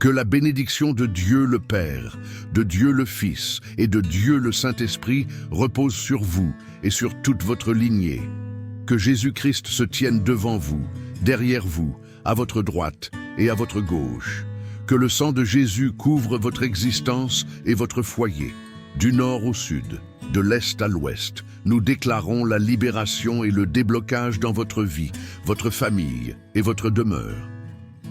Que la bénédiction de Dieu le Père, de Dieu le Fils et de Dieu le Saint-Esprit repose sur vous et sur toute votre lignée. Que Jésus-Christ se tienne devant vous, derrière vous, à votre droite et à votre gauche. Que le sang de Jésus couvre votre existence et votre foyer. Du nord au sud, de l'est à l'ouest, nous déclarons la libération et le déblocage dans votre vie, votre famille et votre demeure.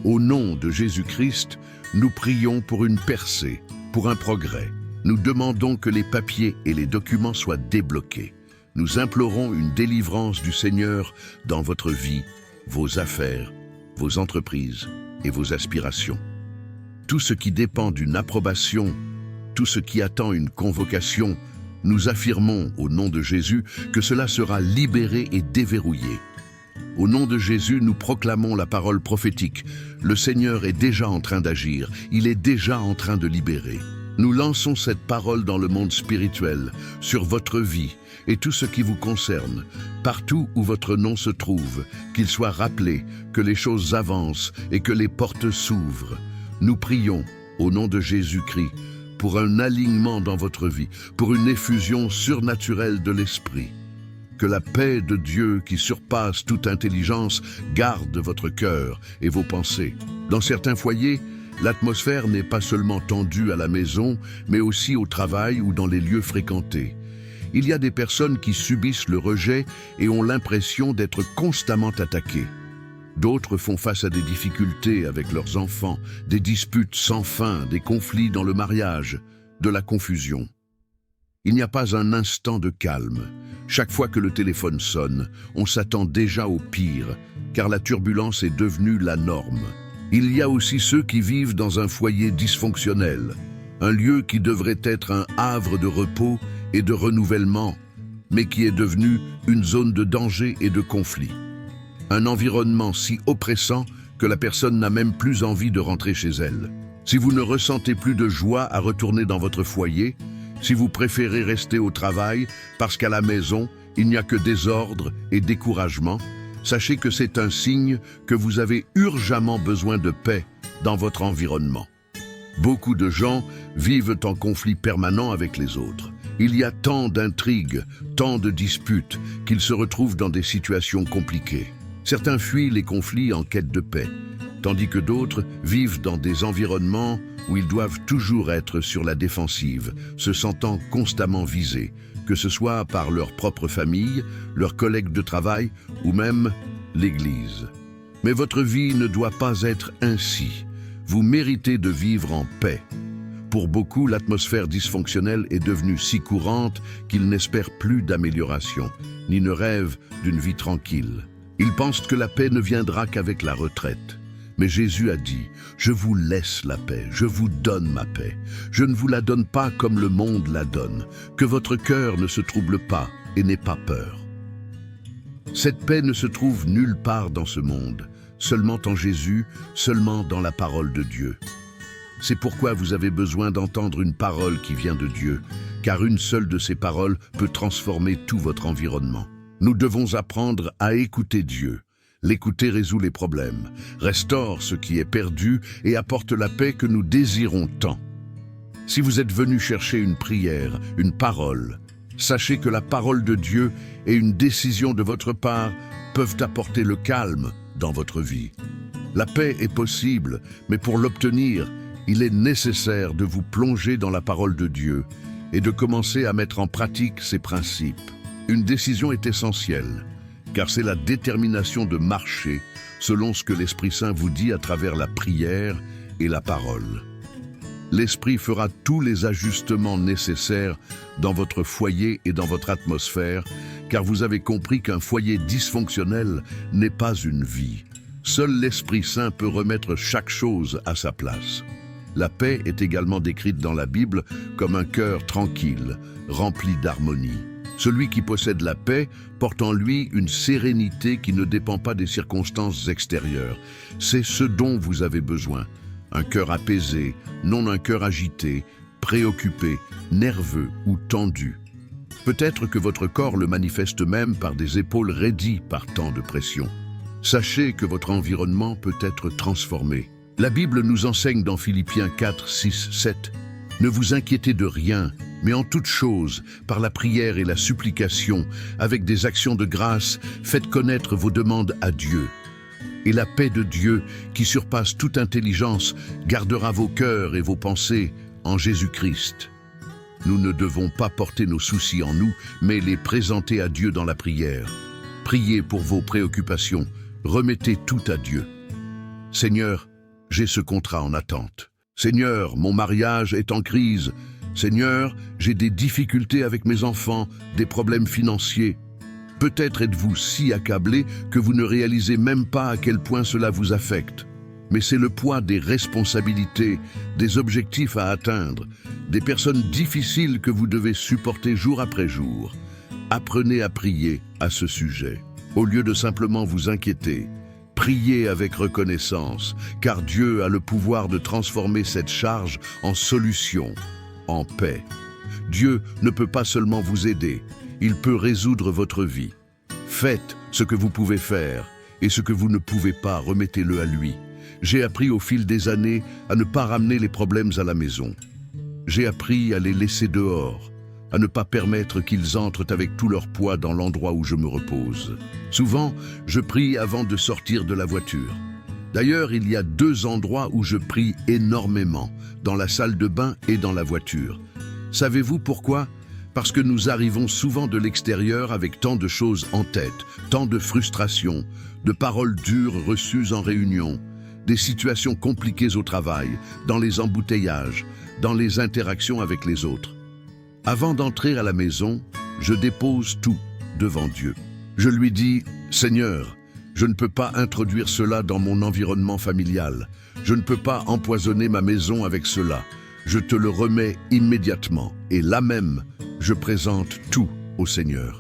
Au nom de Jésus-Christ, nous prions pour une percée, pour un progrès. Nous demandons que les papiers et les documents soient débloqués. Nous implorons une délivrance du Seigneur dans votre vie, vos affaires, vos entreprises et vos aspirations. Tout ce qui dépend d'une approbation, tout ce qui attend une convocation, nous affirmons au nom de Jésus que cela sera libéré et déverrouillé. Au nom de Jésus, nous proclamons la parole prophétique. Le Seigneur est déjà en train d'agir, il est déjà en train de libérer. Nous lançons cette parole dans le monde spirituel, sur votre vie et tout ce qui vous concerne, partout où votre nom se trouve, qu'il soit rappelé, que les choses avancent et que les portes s'ouvrent. Nous prions, au nom de Jésus-Christ, pour un alignement dans votre vie, pour une effusion surnaturelle de l'Esprit. Que la paix de Dieu qui surpasse toute intelligence garde votre cœur et vos pensées. Dans certains foyers, l'atmosphère n'est pas seulement tendue à la maison, mais aussi au travail ou dans les lieux fréquentés. Il y a des personnes qui subissent le rejet et ont l'impression d'être constamment attaquées. D'autres font face à des difficultés avec leurs enfants, des disputes sans fin, des conflits dans le mariage, de la confusion. Il n'y a pas un instant de calme. Chaque fois que le téléphone sonne, on s'attend déjà au pire, car la turbulence est devenue la norme. Il y a aussi ceux qui vivent dans un foyer dysfonctionnel, un lieu qui devrait être un havre de repos et de renouvellement, mais qui est devenu une zone de danger et de conflit. Un environnement si oppressant que la personne n'a même plus envie de rentrer chez elle. Si vous ne ressentez plus de joie à retourner dans votre foyer, si vous préférez rester au travail parce qu'à la maison, il n'y a que désordre et découragement, sachez que c'est un signe que vous avez urgemment besoin de paix dans votre environnement. Beaucoup de gens vivent en conflit permanent avec les autres. Il y a tant d'intrigues, tant de disputes, qu'ils se retrouvent dans des situations compliquées. Certains fuient les conflits en quête de paix, tandis que d'autres vivent dans des environnements où ils doivent toujours être sur la défensive, se sentant constamment visés, que ce soit par leur propre famille, leurs collègues de travail ou même l'Église. Mais votre vie ne doit pas être ainsi. Vous méritez de vivre en paix. Pour beaucoup, l'atmosphère dysfonctionnelle est devenue si courante qu'ils n'espèrent plus d'amélioration, ni ne rêvent d'une vie tranquille. Ils pensent que la paix ne viendra qu'avec la retraite. Mais Jésus a dit, « Je vous laisse la paix, je vous donne ma paix. Je ne vous la donne pas comme le monde la donne. Que votre cœur ne se trouble pas et n'ait pas peur. » Cette paix ne se trouve nulle part dans ce monde, seulement en Jésus, seulement dans la parole de Dieu. C'est pourquoi vous avez besoin d'entendre une parole qui vient de Dieu, car une seule de ces paroles peut transformer tout votre environnement. Nous devons apprendre à écouter Dieu. L'écouter résout les problèmes, restaure ce qui est perdu et apporte la paix que nous désirons tant. Si vous êtes venu chercher une prière, une parole, sachez que la parole de Dieu et une décision de votre part peuvent apporter le calme dans votre vie. La paix est possible, mais pour l'obtenir, il est nécessaire de vous plonger dans la parole de Dieu et de commencer à mettre en pratique ses principes. Une décision est essentielle, car c'est la détermination de marcher selon ce que l'Esprit Saint vous dit à travers la prière et la parole. L'Esprit fera tous les ajustements nécessaires dans votre foyer et dans votre atmosphère, car vous avez compris qu'un foyer dysfonctionnel n'est pas une vie. Seul l'Esprit Saint peut remettre chaque chose à sa place. La paix est également décrite dans la Bible comme un cœur tranquille, rempli d'harmonie. Celui qui possède la paix porte en lui une sérénité qui ne dépend pas des circonstances extérieures. C'est ce dont vous avez besoin. Un cœur apaisé, non un cœur agité, préoccupé, nerveux ou tendu. Peut-être que votre corps le manifeste même par des épaules raidies par tant de pression. Sachez que votre environnement peut être transformé. La Bible nous enseigne dans Philippiens 4, 6, 7 « Ne vous inquiétez de rien, mais en toute chose, par la prière et la supplication, avec des actions de grâce, faites connaître vos demandes à Dieu. Et la paix de Dieu, qui surpasse toute intelligence, gardera vos cœurs et vos pensées en Jésus-Christ. » Nous ne devons pas porter nos soucis en nous, mais les présenter à Dieu dans la prière. Priez pour vos préoccupations, remettez tout à Dieu. Seigneur, j'ai ce contrat en attente. Seigneur, mon mariage est en crise. Seigneur, j'ai des difficultés avec mes enfants, des problèmes financiers. Peut-être êtes-vous si accablé que vous ne réalisez même pas à quel point cela vous affecte. Mais c'est le poids des responsabilités, des objectifs à atteindre, des personnes difficiles que vous devez supporter jour après jour. Apprenez à prier à ce sujet. Au lieu de simplement vous inquiéter, priez avec reconnaissance, car Dieu a le pouvoir de transformer cette charge en solution, en paix. Dieu ne peut pas seulement vous aider, il peut résoudre votre vie. Faites ce que vous pouvez faire, et ce que vous ne pouvez pas, remettez-le à lui. J'ai appris au fil des années à ne pas ramener les problèmes à la maison. J'ai appris à les laisser dehors, à ne pas permettre qu'ils entrent avec tout leur poids dans l'endroit où je me repose. Souvent, je prie avant de sortir de la voiture. D'ailleurs, il y a 2 endroits où je prie énormément, dans la salle de bain et dans la voiture. Savez-vous pourquoi ? Parce que nous arrivons souvent de l'extérieur avec tant de choses en tête, tant de frustrations, de paroles dures reçues en réunion, des situations compliquées au travail, dans les embouteillages, dans les interactions avec les autres. Avant d'entrer à la maison, je dépose tout devant Dieu. Je lui dis « Seigneur, je ne peux pas introduire cela dans mon environnement familial. Je ne peux pas empoisonner ma maison avec cela. Je te le remets immédiatement. Et là même, je présente tout au Seigneur. »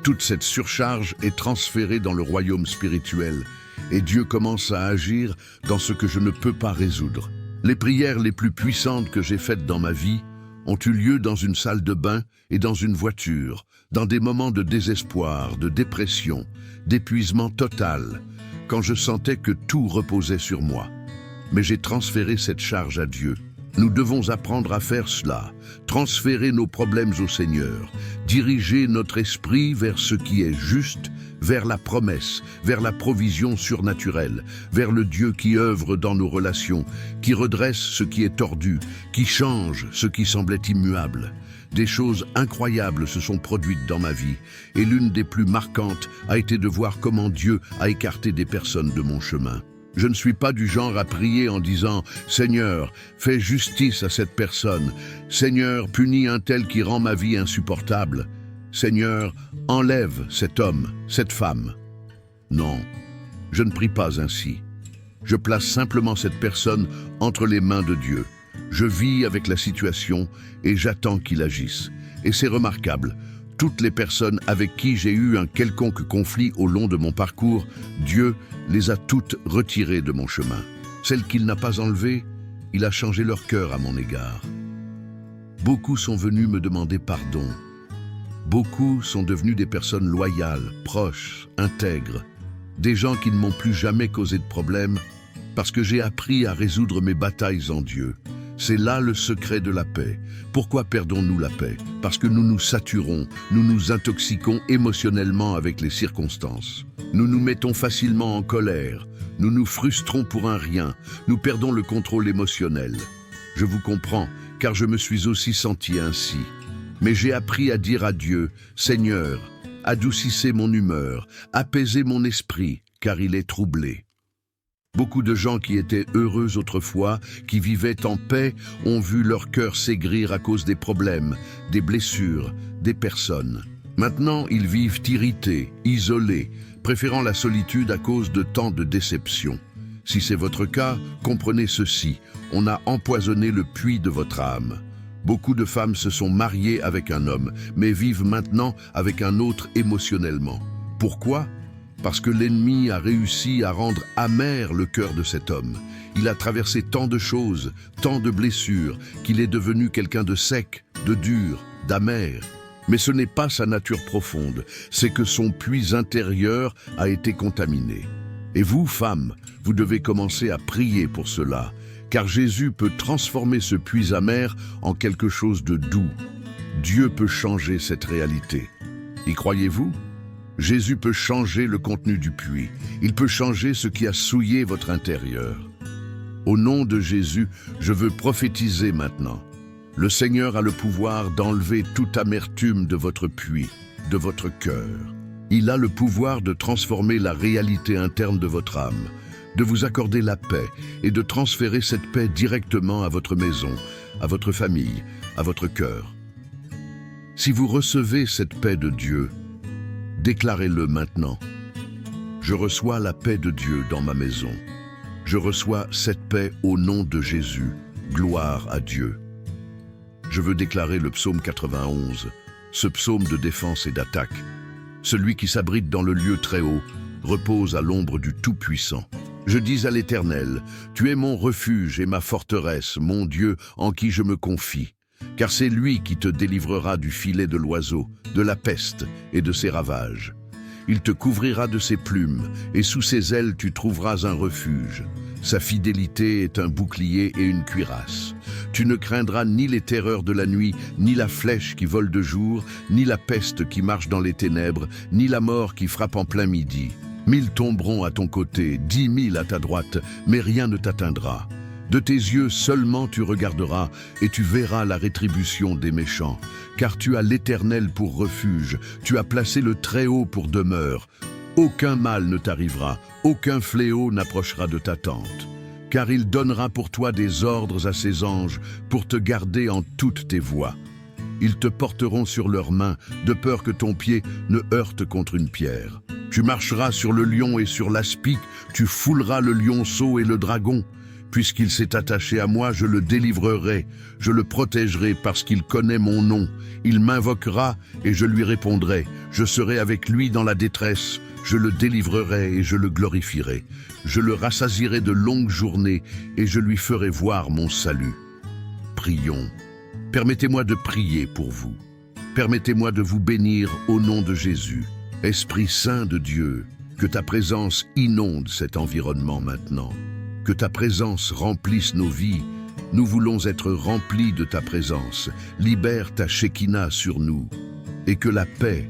Toute cette surcharge est transférée dans le royaume spirituel et Dieu commence à agir dans ce que je ne peux pas résoudre. Les prières les plus puissantes que j'ai faites dans ma vie ont eu lieu dans une salle de bain et dans une voiture, dans des moments de désespoir, de dépression, d'épuisement total, quand je sentais que tout reposait sur moi. Mais j'ai transféré cette charge à Dieu. Nous devons apprendre à faire cela, transférer nos problèmes au Seigneur, diriger notre esprit vers ce qui est juste, vers la promesse, vers la provision surnaturelle, vers le Dieu qui œuvre dans nos relations, qui redresse ce qui est tordu, qui change ce qui semblait immuable. Des choses incroyables se sont produites dans ma vie, et l'une des plus marquantes a été de voir comment Dieu a écarté des personnes de mon chemin. Je ne suis pas du genre à prier en disant « Seigneur, fais justice à cette personne. Seigneur, punis un tel qui rend ma vie insupportable. Seigneur, enlève cet homme, cette femme. » Non, je ne prie pas ainsi. Je place simplement cette personne entre les mains de Dieu. Je vis avec la situation et j'attends qu'il agisse. Et c'est remarquable. Toutes les personnes avec qui j'ai eu un quelconque conflit au long de mon parcours, Dieu les a toutes retirées de mon chemin. Celles qu'il n'a pas enlevées, il a changé leur cœur à mon égard. Beaucoup sont venus me demander pardon. Beaucoup sont devenus des personnes loyales, proches, intègres. Des gens qui ne m'ont plus jamais causé de problème parce que j'ai appris à résoudre mes batailles en Dieu. C'est là le secret de la paix. Pourquoi perdons-nous la paix? Parce que nous nous saturons, nous nous intoxiquons émotionnellement avec les circonstances. Nous nous mettons facilement en colère, nous nous frustrons pour un rien, nous perdons le contrôle émotionnel. Je vous comprends, car je me suis aussi senti ainsi. Mais j'ai appris à dire à Dieu, « Seigneur, adoucissez mon humeur, apaisez mon esprit, car il est troublé. » Beaucoup de gens qui étaient heureux autrefois, qui vivaient en paix, ont vu leur cœur s'aigrir à cause des problèmes, des blessures, des personnes. Maintenant, ils vivent irrités, isolés, préférant la solitude à cause de tant de déceptions. Si c'est votre cas, comprenez ceci, on a empoisonné le puits de votre âme. Beaucoup de femmes se sont mariées avec un homme, mais vivent maintenant avec un autre émotionnellement. Pourquoi ? Parce que l'ennemi a réussi à rendre amer le cœur de cet homme. Il a traversé tant de choses, tant de blessures, qu'il est devenu quelqu'un de sec, de dur, d'amer. Mais ce n'est pas sa nature profonde, c'est que son puits intérieur a été contaminé. Et vous, femmes, vous devez commencer à prier pour cela, car Jésus peut transformer ce puits amer en quelque chose de doux. Dieu peut changer cette réalité. Y croyez-vous? Jésus peut changer le contenu du puits. Il peut changer ce qui a souillé votre intérieur. Au nom de Jésus, je veux prophétiser maintenant. Le Seigneur a le pouvoir d'enlever toute amertume de votre puits, de votre cœur. Il a le pouvoir de transformer la réalité interne de votre âme, de vous accorder la paix et de transférer cette paix directement à votre maison, à votre famille, à votre cœur. Si vous recevez cette paix de Dieu, déclarez-le maintenant. Je reçois la paix de Dieu dans ma maison. Je reçois cette paix au nom de Jésus. Gloire à Dieu. Je veux déclarer le psaume 91, ce psaume de défense et d'attaque. Celui qui s'abrite dans le lieu très haut repose à l'ombre du Tout-Puissant. Je dis à l'Éternel, tu es mon refuge et ma forteresse, mon Dieu en qui je me confie. Car c'est lui qui te délivrera du filet de l'oiseau, de la peste et de ses ravages. Il te couvrira de ses plumes, et sous ses ailes tu trouveras un refuge. Sa fidélité est un bouclier et une cuirasse. Tu ne craindras ni les terreurs de la nuit, ni la flèche qui vole de jour, ni la peste qui marche dans les ténèbres, ni la mort qui frappe en plein midi. 1000 tomberont à ton côté, 10 000 à ta droite, mais rien ne t'atteindra. De tes yeux seulement tu regarderas, et tu verras la rétribution des méchants. Car tu as l'Éternel pour refuge, tu as placé le Très-Haut pour demeure. Aucun mal ne t'arrivera, aucun fléau n'approchera de ta tente. Car il donnera pour toi des ordres à ses anges, pour te garder en toutes tes voies. Ils te porteront sur leurs mains, de peur que ton pied ne heurte contre une pierre. Tu marcheras sur le lion et sur l'aspic, tu fouleras le lionceau et le dragon. Puisqu'il s'est attaché à moi, je le délivrerai, je le protégerai parce qu'il connaît mon nom. Il m'invoquera et je lui répondrai. Je serai avec lui dans la détresse, je le délivrerai et je le glorifierai. Je le rassasierai de longues journées et je lui ferai voir mon salut. Prions. Permettez-moi de prier pour vous. Permettez-moi de vous bénir au nom de Jésus. Esprit Saint de Dieu, que ta présence inonde cet environnement maintenant. Que ta présence remplisse nos vies. Nous voulons être remplis de ta présence. Libère ta Shekinah sur nous. Et que la paix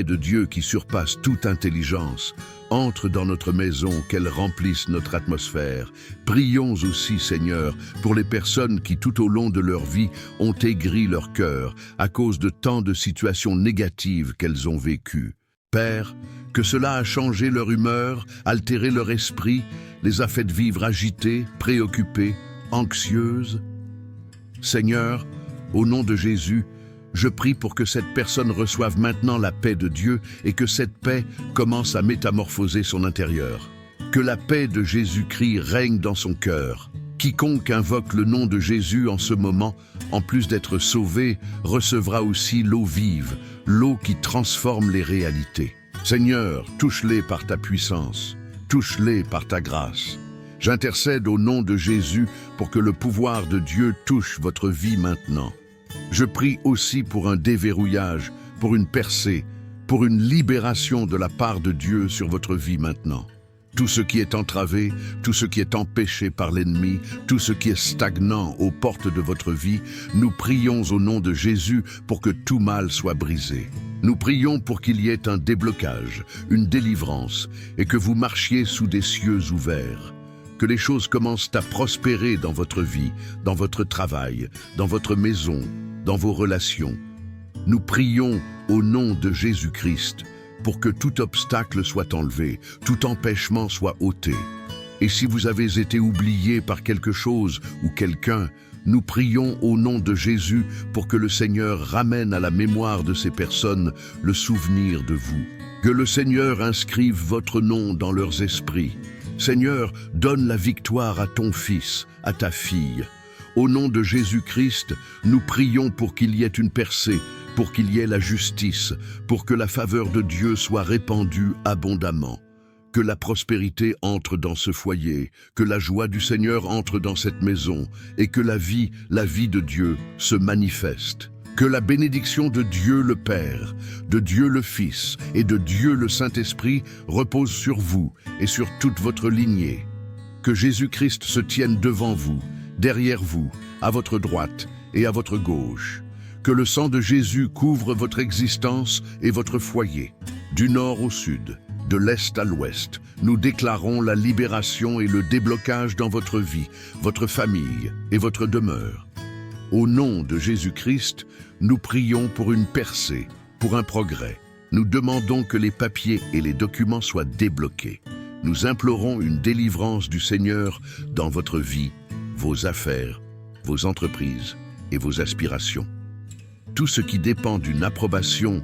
de Dieu qui surpasse toute intelligence, entre dans notre maison, qu'elle remplisse notre atmosphère. Prions aussi, Seigneur, pour les personnes qui tout au long de leur vie ont aigri leur cœur à cause de tant de situations négatives qu'elles ont vécues. Père, que cela a changé leur humeur, altéré leur esprit, les a fait vivre agitées, préoccupées, anxieuses. Seigneur, au nom de Jésus, je prie pour que cette personne reçoive maintenant la paix de Dieu et que cette paix commence à métamorphoser son intérieur. Que la paix de Jésus-Christ règne dans son cœur. Quiconque invoque le nom de Jésus en ce moment, en plus d'être sauvé, recevra aussi l'eau vive, l'eau qui transforme les réalités. Seigneur, touche-les par ta puissance, touche-les par ta grâce. J'intercède au nom de Jésus pour que le pouvoir de Dieu touche votre vie maintenant. Je prie aussi pour un déverrouillage, pour une percée, pour une libération de la part de Dieu sur votre vie maintenant. Tout ce qui est entravé, tout ce qui est empêché par l'ennemi, tout ce qui est stagnant aux portes de votre vie, nous prions au nom de Jésus pour que tout mal soit brisé. Nous prions pour qu'il y ait un déblocage, une délivrance, et que vous marchiez sous des cieux ouverts. Que les choses commencent à prospérer dans votre vie, dans votre travail, dans votre maison, dans vos relations. Nous prions au nom de Jésus-Christ pour que tout obstacle soit enlevé, tout empêchement soit ôté. Et si vous avez été oublié par quelque chose ou quelqu'un, nous prions au nom de Jésus pour que le Seigneur ramène à la mémoire de ces personnes le souvenir de vous. Que le Seigneur inscrive votre nom dans leurs esprits. Seigneur, donne la victoire à ton fils, à ta fille. Au nom de Jésus-Christ, nous prions pour qu'il y ait une percée, pour qu'il y ait la justice, pour que la faveur de Dieu soit répandue abondamment. Que la prospérité entre dans ce foyer, que la joie du Seigneur entre dans cette maison, et que la vie de Dieu se manifeste. Que la bénédiction de Dieu le Père, de Dieu le Fils et de Dieu le Saint-Esprit repose sur vous et sur toute votre lignée. Que Jésus-Christ se tienne devant vous, derrière vous, à votre droite et à votre gauche. Que le sang de Jésus couvre votre existence et votre foyer. Du nord au sud, de l'est à l'ouest, nous déclarons la libération et le déblocage dans votre vie, votre famille et votre demeure. Au nom de Jésus-Christ, nous prions pour une percée, pour un progrès. Nous demandons que les papiers et les documents soient débloqués. Nous implorons une délivrance du Seigneur dans votre vie, vos affaires, vos entreprises et vos aspirations. Tout ce qui dépend d'une approbation,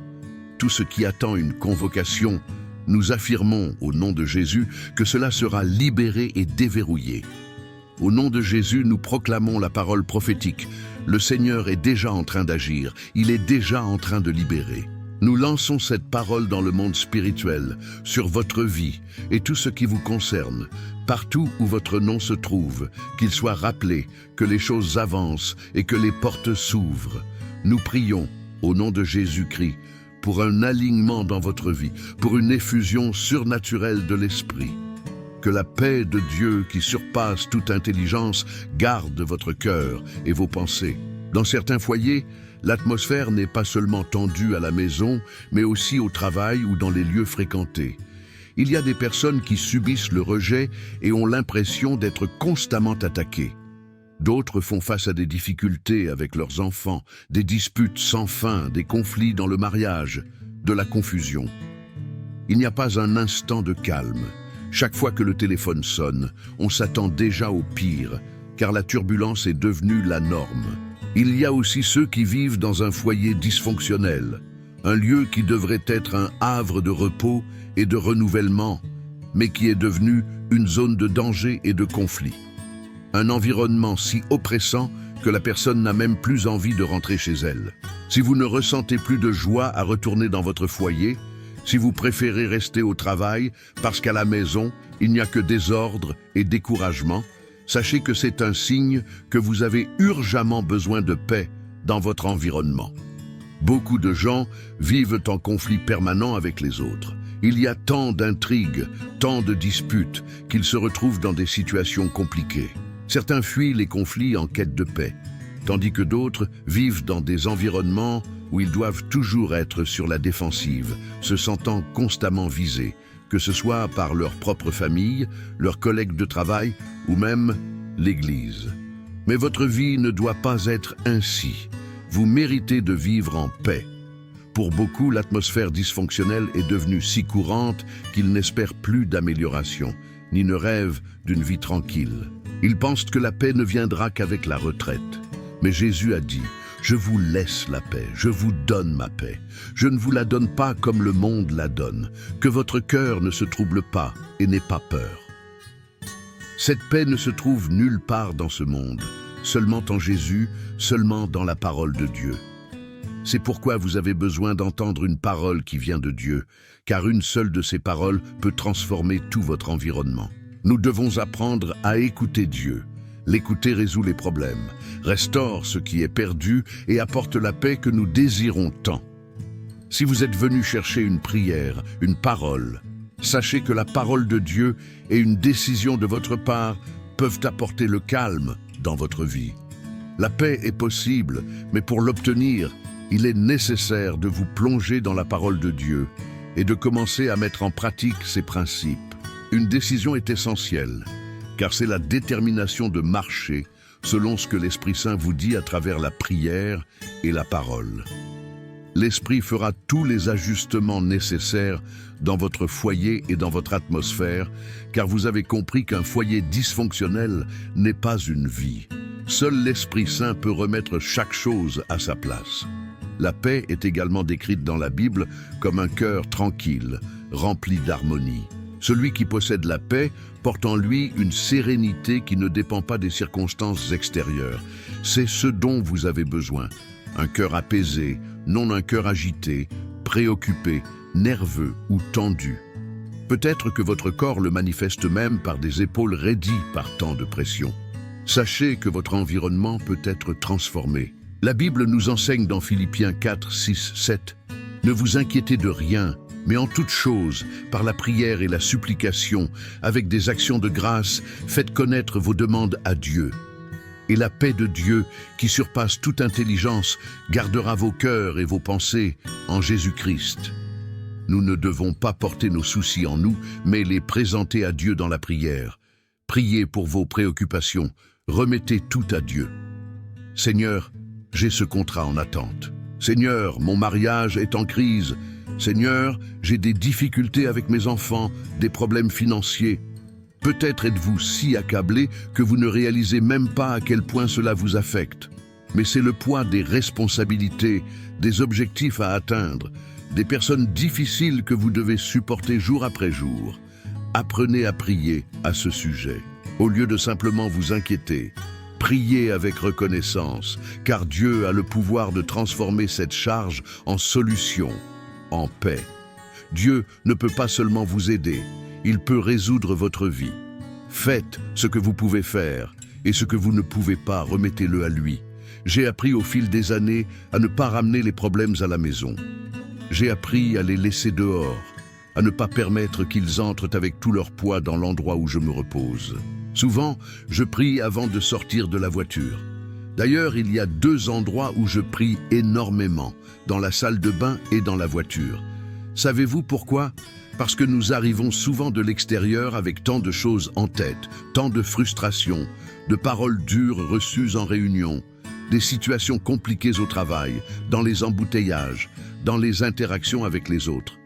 tout ce qui attend une convocation, nous affirmons au nom de Jésus que cela sera libéré et déverrouillé. Au nom de Jésus, nous proclamons la parole prophétique. Le Seigneur est déjà en train d'agir, il est déjà en train de libérer. Nous lançons cette parole dans le monde spirituel, sur votre vie et tout ce qui vous concerne, partout où votre nom se trouve, qu'il soit rappelé, que les choses avancent et que les portes s'ouvrent. Nous prions, au nom de Jésus-Christ, pour un alignement dans votre vie, pour une effusion surnaturelle de l'Esprit. Que la paix de Dieu qui surpasse toute intelligence garde votre cœur et vos pensées. Dans certains foyers, l'atmosphère n'est pas seulement tendue à la maison, mais aussi au travail ou dans les lieux fréquentés. Il y a des personnes qui subissent le rejet et ont l'impression d'être constamment attaquées. D'autres font face à des difficultés avec leurs enfants, des disputes sans fin, des conflits dans le mariage, de la confusion. Il n'y a pas un instant de calme. Chaque fois que le téléphone sonne, on s'attend déjà au pire, car la turbulence est devenue la norme. Il y a aussi ceux qui vivent dans un foyer dysfonctionnel, un lieu qui devrait être un havre de repos et de renouvellement, mais qui est devenu une zone de danger et de conflit. Un environnement si oppressant que la personne n'a même plus envie de rentrer chez elle. Si vous ne ressentez plus de joie à retourner dans votre foyer, si vous préférez rester au travail parce qu'à la maison, il n'y a que désordre et découragement, sachez que c'est un signe que vous avez urgemment besoin de paix dans votre environnement. Beaucoup de gens vivent en conflit permanent avec les autres. Il y a tant d'intrigues, tant de disputes, qu'ils se retrouvent dans des situations compliquées. Certains fuient les conflits en quête de paix, tandis que d'autres vivent dans des environnements où ils doivent toujours être sur la défensive, se sentant constamment visés, que ce soit par leur propre famille, leurs collègues de travail ou même l'Église. Mais votre vie ne doit pas être ainsi. Vous méritez de vivre en paix. Pour beaucoup, l'atmosphère dysfonctionnelle est devenue si courante qu'ils n'espèrent plus d'amélioration, ni ne rêvent d'une vie tranquille. Ils pensent que la paix ne viendra qu'avec la retraite. Mais Jésus a dit: « Je vous laisse la paix, je vous donne ma paix. Je ne vous la donne pas comme le monde la donne. Que votre cœur ne se trouble pas et n'ait pas peur. » Cette paix ne se trouve nulle part dans ce monde, seulement en Jésus, seulement dans la parole de Dieu. C'est pourquoi vous avez besoin d'entendre une parole qui vient de Dieu, car une seule de ces paroles peut transformer tout votre environnement. Nous devons apprendre à écouter Dieu. L'écouter résout les problèmes, restaure ce qui est perdu et apporte la paix que nous désirons tant. Si vous êtes venu chercher une prière, une parole, sachez que la parole de Dieu et une décision de votre part peuvent apporter le calme dans votre vie. La paix est possible, mais pour l'obtenir, il est nécessaire de vous plonger dans la parole de Dieu et de commencer à mettre en pratique ses principes. Une décision est essentielle, car c'est la détermination de marcher selon ce que l'Esprit Saint vous dit à travers la prière et la parole. L'Esprit fera tous les ajustements nécessaires dans votre foyer et dans votre atmosphère, car vous avez compris qu'un foyer dysfonctionnel n'est pas une vie. Seul l'Esprit Saint peut remettre chaque chose à sa place. La paix est également décrite dans la Bible comme un cœur tranquille, rempli d'harmonie. Celui qui possède la paix porte en lui une sérénité qui ne dépend pas des circonstances extérieures. C'est ce dont vous avez besoin. Un cœur apaisé, non un cœur agité, préoccupé, nerveux ou tendu. Peut-être que votre corps le manifeste même par des épaules raidies par tant de pression. Sachez que votre environnement peut être transformé. La Bible nous enseigne dans Philippiens 4, 6, 7 « Ne vous inquiétez de rien, mais en toute chose, par la prière et la supplication, avec des actions de grâce, faites connaître vos demandes à Dieu. Et la paix de Dieu, qui surpasse toute intelligence, gardera vos cœurs et vos pensées en Jésus-Christ. » Nous ne devons pas porter nos soucis en nous, mais les présenter à Dieu dans la prière. Priez pour vos préoccupations, remettez tout à Dieu. Seigneur, j'ai ce contrat en attente. Seigneur, mon mariage est en crise. Seigneur, j'ai des difficultés avec mes enfants, des problèmes financiers. Peut-être êtes-vous si accablé que vous ne réalisez même pas à quel point cela vous affecte. Mais c'est le poids des responsabilités, des objectifs à atteindre, des personnes difficiles que vous devez supporter jour après jour. Apprenez à prier à ce sujet. Au lieu de simplement vous inquiéter, priez avec reconnaissance, car Dieu a le pouvoir de transformer cette charge en solution, en paix. Dieu ne peut pas seulement vous aider, il peut résoudre votre vie. Faites ce que vous pouvez faire, et ce que vous ne pouvez pas, remettez-le à lui. J'ai appris au fil des années à ne pas ramener les problèmes à la maison. J'ai appris à les laisser dehors, à ne pas permettre qu'ils entrent avec tout leur poids dans l'endroit où je me repose. Souvent, je prie avant de sortir de la voiture. D'ailleurs, il y a 2 endroits où je prie énormément, dans la salle de bain et dans la voiture. Savez-vous pourquoi ? Parce que nous arrivons souvent de l'extérieur avec tant de choses en tête, tant de frustrations, de paroles dures reçues en réunion, des situations compliquées au travail, dans les embouteillages, dans les interactions avec les autres.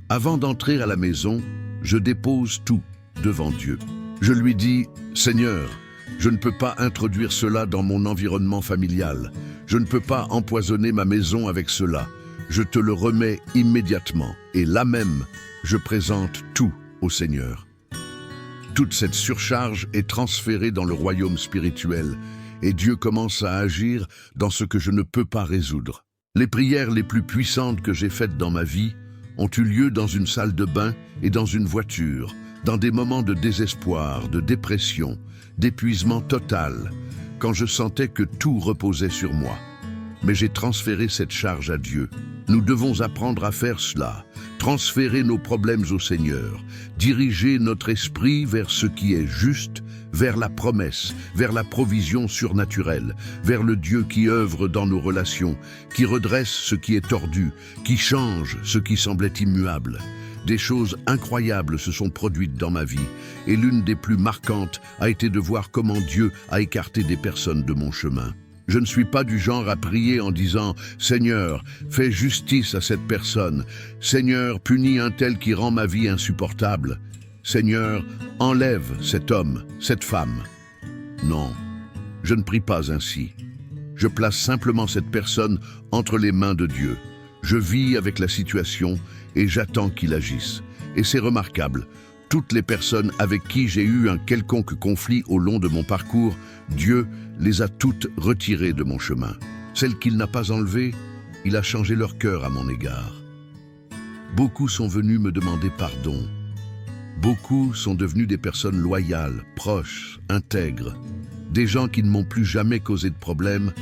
Avant d'entrer à la maison, je dépose tout devant Dieu. Je lui dis « Seigneur, je ne peux pas introduire cela dans mon environnement familial. Je ne peux pas empoisonner ma maison avec cela. Je te le remets immédiatement. Et là même, je présente tout au Seigneur. » Toute cette surcharge est transférée dans le royaume spirituel et Dieu commence à agir dans ce que je ne peux pas résoudre. Les prières les plus puissantes que j'ai faites dans ma vie ont eu lieu dans une salle de bain et dans une voiture, dans des moments de désespoir, de dépression, d'épuisement total, quand je sentais que tout reposait sur moi. Mais j'ai transféré cette charge à Dieu. Nous devons apprendre à faire cela, transférer nos problèmes au Seigneur, diriger notre esprit vers ce qui est juste, vers la promesse, vers la provision surnaturelle, vers le Dieu qui œuvre dans nos relations, qui redresse ce qui est tordu, qui change ce qui semblait immuable. Des choses incroyables se sont produites dans ma vie, et l'une des plus marquantes a été de voir comment Dieu a écarté des personnes de mon chemin. Je ne suis pas du genre à prier en disant « Seigneur, fais justice à cette personne. Seigneur, punis un tel qui rend ma vie insupportable. Seigneur, enlève cet homme, cette femme. » Non, je ne prie pas ainsi. Je place simplement cette personne entre les mains de Dieu. Je vis avec la situation et j'attends qu'il agisse. Et c'est remarquable. Toutes les personnes avec qui j'ai eu un quelconque conflit au long de mon parcours, Dieu les a toutes retirées de mon chemin. Celles qu'il n'a pas enlevées, il a changé leur cœur à mon égard. Beaucoup sont venus me demander pardon. Beaucoup sont devenus des personnes loyales, proches, intègres. Des gens qui ne m'ont plus jamais causé de problème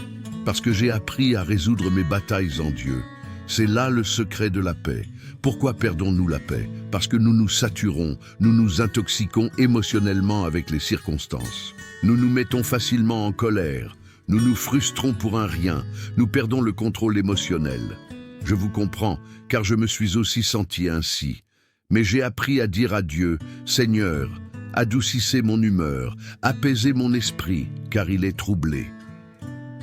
parce que j'ai appris à résoudre mes batailles en Dieu. C'est là le secret de la paix. Pourquoi perdons-nous la paix? Parce que nous nous saturons, nous nous intoxiquons émotionnellement avec les circonstances. Nous nous mettons facilement en colère, nous nous frustrons pour un rien, nous perdons le contrôle émotionnel. Je vous comprends, car je me suis aussi senti ainsi. Mais j'ai appris à dire à Dieu, « Seigneur, adoucissez mon humeur, apaisez mon esprit, car il est troublé. »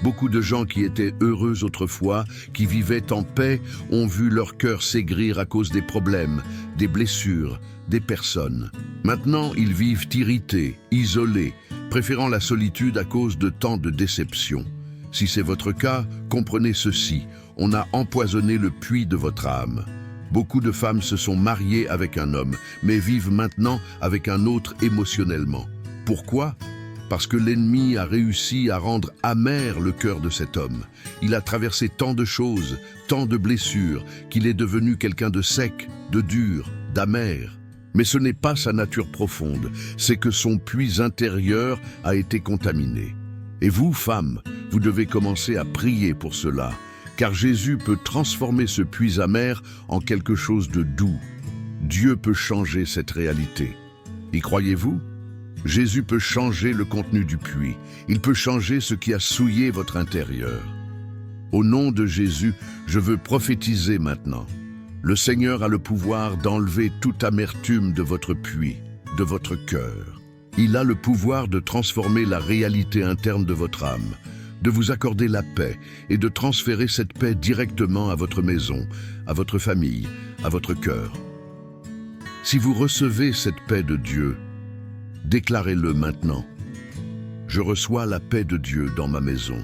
Beaucoup de gens qui étaient heureux autrefois, qui vivaient en paix, ont vu leur cœur s'aigrir à cause des problèmes, des blessures, des personnes. Maintenant, ils vivent irrités, isolés, préférant la solitude à cause de tant de déceptions. Si c'est votre cas, comprenez ceci, on a empoisonné le puits de votre âme. Beaucoup de femmes se sont mariées avec un homme, mais vivent maintenant avec un autre émotionnellement. Pourquoi ? Parce que l'ennemi a réussi à rendre amer le cœur de cet homme. Il a traversé tant de choses, tant de blessures, qu'il est devenu quelqu'un de sec, de dur, d'amer. Mais ce n'est pas sa nature profonde, c'est que son puits intérieur a été contaminé. Et vous, femmes, Vous devez commencer à prier pour cela, car Jésus peut transformer ce puits amer en quelque chose de doux. Dieu peut changer cette réalité. Y croyez-vous? Jésus peut changer le contenu du puits. Il peut changer ce qui a souillé votre intérieur. Au nom de Jésus, je veux prophétiser maintenant. Le Seigneur a le pouvoir d'enlever toute amertume de votre puits, de votre cœur. Il a le pouvoir de transformer la réalité interne de votre âme, de vous accorder la paix et de transférer cette paix directement à votre maison, à votre famille, à votre cœur. Si vous recevez cette paix de Dieu, déclarez-le maintenant. Je reçois la paix de Dieu dans ma maison.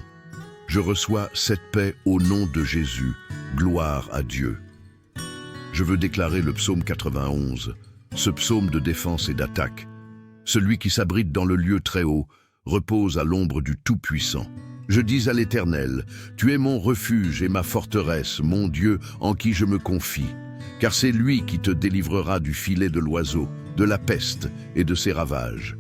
Je reçois cette paix au nom de Jésus. Gloire à Dieu. Je veux déclarer le psaume 91, ce psaume de défense et d'attaque. Celui qui s'abrite dans le lieu très haut repose à l'ombre du Tout-Puissant. Je dis à l'Éternel, tu es mon refuge et ma forteresse, mon Dieu en qui je me confie. Car c'est lui qui te délivrera du filet de l'oiseau, de la peste et de ses ravages.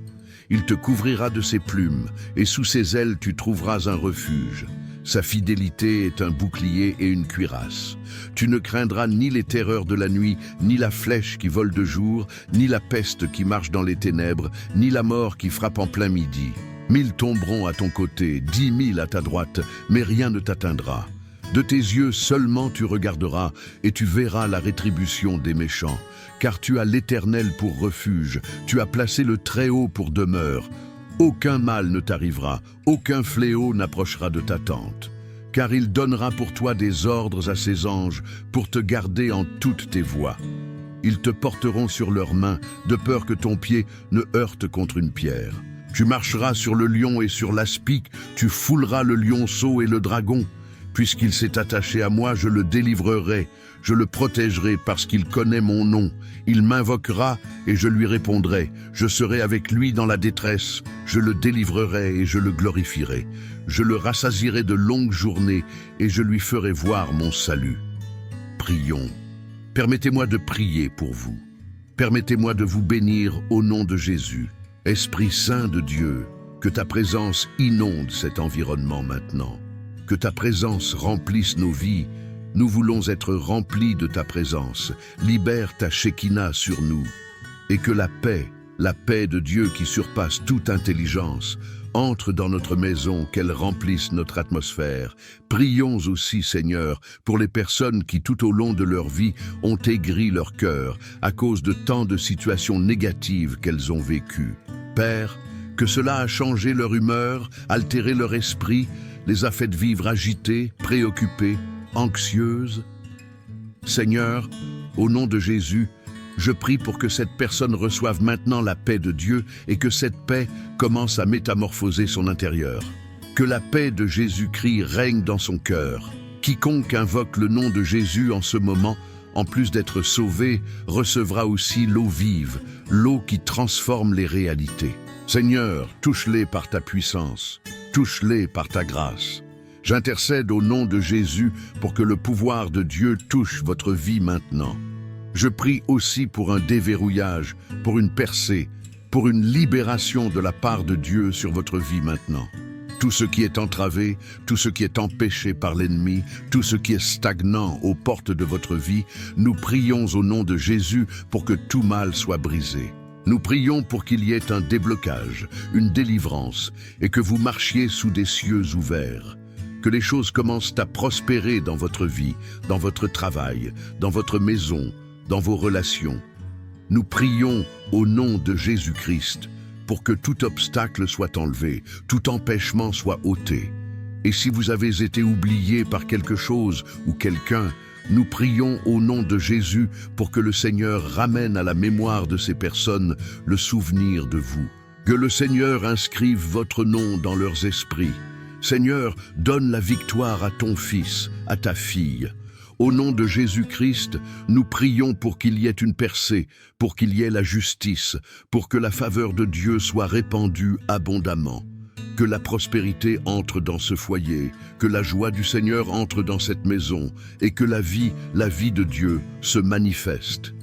Il te couvrira de ses plumes, et sous ses ailes tu trouveras un refuge. Sa fidélité est un bouclier et une cuirasse. Tu ne craindras ni les terreurs de la nuit, ni la flèche qui vole de jour, ni la peste qui marche dans les ténèbres, ni la mort qui frappe en plein midi. 1000 tomberont à ton côté, 10 000 à ta droite, mais rien ne t'atteindra. De tes yeux seulement tu regarderas, et tu verras la rétribution des méchants. Car tu as l'Éternel pour refuge, tu as placé le Très-Haut pour demeure. Aucun mal ne t'arrivera, aucun fléau n'approchera de ta tente. Car il donnera pour toi des ordres à ses anges, pour te garder en toutes tes voies. Ils te porteront sur leurs mains, de peur que ton pied ne heurte contre une pierre. Tu marcheras sur le lion et sur l'aspic, tu fouleras le lionceau et le dragon. Puisqu'il s'est attaché à moi, je le délivrerai, je le protégerai parce qu'il connaît mon nom. Il m'invoquera et je lui répondrai. Je serai avec lui dans la détresse, je le délivrerai et je le glorifierai. Je le rassasierai de longues journées et je lui ferai voir mon salut. Prions. Permettez-moi de prier pour vous. Permettez-moi de vous bénir au nom de Jésus. Esprit Saint de Dieu, que ta présence inonde cet environnement maintenant. Que ta présence remplisse nos vies. Nous voulons être remplis de ta présence. Libère ta Shekinah sur nous. Et que la paix de Dieu qui surpasse toute intelligence, entre dans notre maison, qu'elle remplisse notre atmosphère. Prions aussi, Seigneur, pour les personnes qui tout au long de leur vie ont aigri leur cœur à cause de tant de situations négatives qu'elles ont vécues. Père, que cela a changé leur humeur, altéré leur esprit, les a fait vivre agitées, préoccupées, anxieuses. Seigneur, au nom de Jésus, je prie pour que cette personne reçoive maintenant la paix de Dieu et que cette paix commence à métamorphoser son intérieur. Que la paix de Jésus-Christ règne dans son cœur. Quiconque invoque le nom de Jésus en ce moment, en plus d'être sauvé, recevra aussi l'eau vive, l'eau qui transforme les réalités. Seigneur, touche-les par ta puissance. Touche-les par ta grâce. J'intercède au nom de Jésus pour que le pouvoir de Dieu touche votre vie maintenant. Je prie aussi pour un déverrouillage, pour une percée, pour une libération de la part de Dieu sur votre vie maintenant. Tout ce qui est entravé, tout ce qui est empêché par l'ennemi, tout ce qui est stagnant aux portes de votre vie, nous prions au nom de Jésus pour que tout mal soit brisé. Nous prions pour qu'il y ait un déblocage, une délivrance, et que vous marchiez sous des cieux ouverts. Que les choses commencent à prospérer dans votre vie, dans votre travail, dans votre maison, dans vos relations. Nous prions au nom de Jésus-Christ pour que tout obstacle soit enlevé, tout empêchement soit ôté. Et si vous avez été oublié par quelque chose ou quelqu'un, nous prions au nom de Jésus pour que le Seigneur ramène à la mémoire de ces personnes le souvenir de vous. Que le Seigneur inscrive votre nom dans leurs esprits. Seigneur, donne la victoire à ton fils, à ta fille. Au nom de Jésus-Christ, nous prions pour qu'il y ait une percée, pour qu'il y ait la justice, pour que la faveur de Dieu soit répandue abondamment. Que la prospérité entre dans ce foyer, que la joie du Seigneur entre dans cette maison et que la vie de Dieu se manifeste.